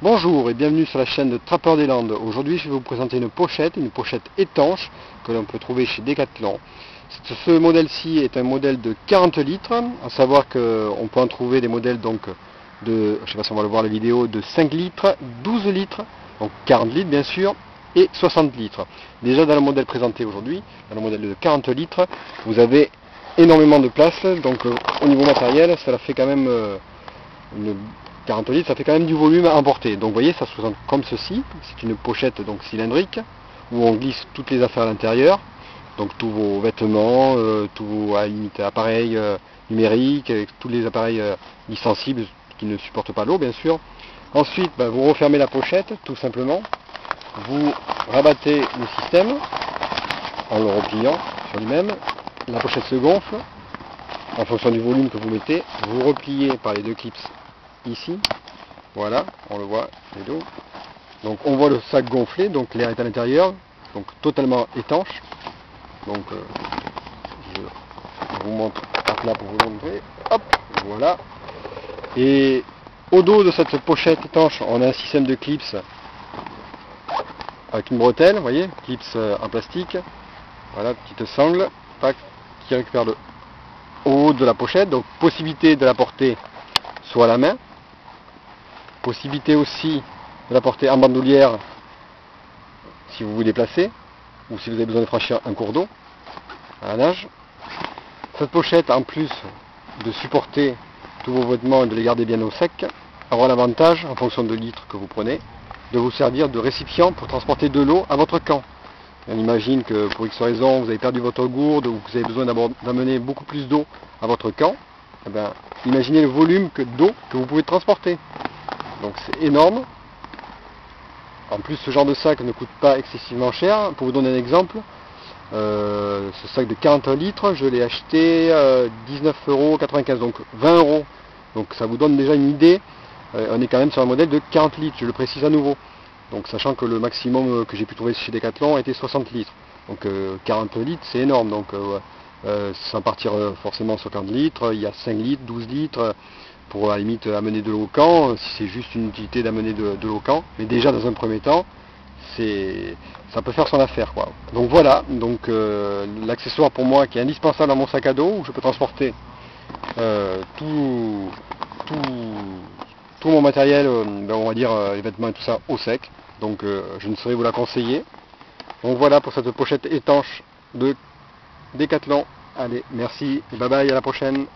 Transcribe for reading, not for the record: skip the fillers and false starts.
Bonjour et bienvenue sur la chaîne de Trappeur des Landes. Aujourd'hui je vais vous présenter une pochette étanche que l'on peut trouver chez Decathlon. Ce modèle-ci est un modèle de 40 litres, à savoir qu'on peut en trouver des modèles donc de, je sais pas si on va le voir la vidéo, de 5 litres, 12 litres, donc 40 litres bien sûr, et 60 litres. Déjà dans le modèle présenté aujourd'hui, dans le modèle de 40 litres, vous avez énormément de place, donc au niveau matériel, ça fait quand même 40 litres, ça fait quand même du volume à emporter. Donc vous voyez, ça se présente comme ceci. C'est une pochette donc cylindrique où on glisse toutes les affaires à l'intérieur. Donc tous vos vêtements, tous vos appareils numériques, tous les appareils sensibles qui ne supportent pas l'eau bien sûr. Ensuite, vous refermez la pochette tout simplement. Vous rabattez le système en le repliant sur lui-même. La pochette se gonfle en fonction du volume que vous mettez. Vous repliez par les deux clips ici, voilà, on le voit les deux. Donc on voit le sac gonflé, donc l'air est à l'intérieur, donc totalement étanche. Donc je vous montre là pour vous montrer. Hop, voilà. Et au dos de cette pochette étanche, on a un système de clips avec une bretelle, vous voyez, clips en plastique. Voilà, petite sangle, tac, qui récupère le haut de la pochette. Donc possibilité de la porter soit à la main. Possibilité aussi de la porter en bandoulière si vous vous déplacez ou si vous avez besoin de franchir un cours d'eau à la nage. Cette pochette, en plus de supporter tous vos vêtements et de les garder bien au sec, aura l'avantage, en fonction de litres que vous prenez, de vous servir de récipient pour transporter de l'eau à votre camp. On imagine que pour X raison vous avez perdu votre gourde ou que vous avez besoin d'amener beaucoup plus d'eau à votre camp. Eh bien, imaginez le volume d'eau que vous pouvez transporter. Donc c'est énorme. En plus ce genre de sac ne coûte pas excessivement cher. Pour vous donner un exemple, ce sac de 40 litres, je l'ai acheté 19,95 €, donc 20 €. Donc ça vous donne déjà une idée. On est quand même sur un modèle de 40 litres, je le précise à nouveau. Donc sachant que le maximum que j'ai pu trouver chez Decathlon était 60 litres. Donc 40 litres c'est énorme. Donc sans partir forcément sur 40 litres, il y a 5 litres, 12 litres. Pour à la limite amener de l'eau au camp, si c'est juste une utilité d'amener de l'eau au camp, mais déjà dans un premier temps, ça peut faire son affaire, quoi. Donc voilà, donc l'accessoire pour moi qui est indispensable dans mon sac à dos, où je peux transporter tout mon matériel, on va dire les vêtements et tout ça au sec, donc je ne saurais vous la conseiller. Donc voilà pour cette pochette étanche de Decathlon. Allez, merci, bye bye, à la prochaine.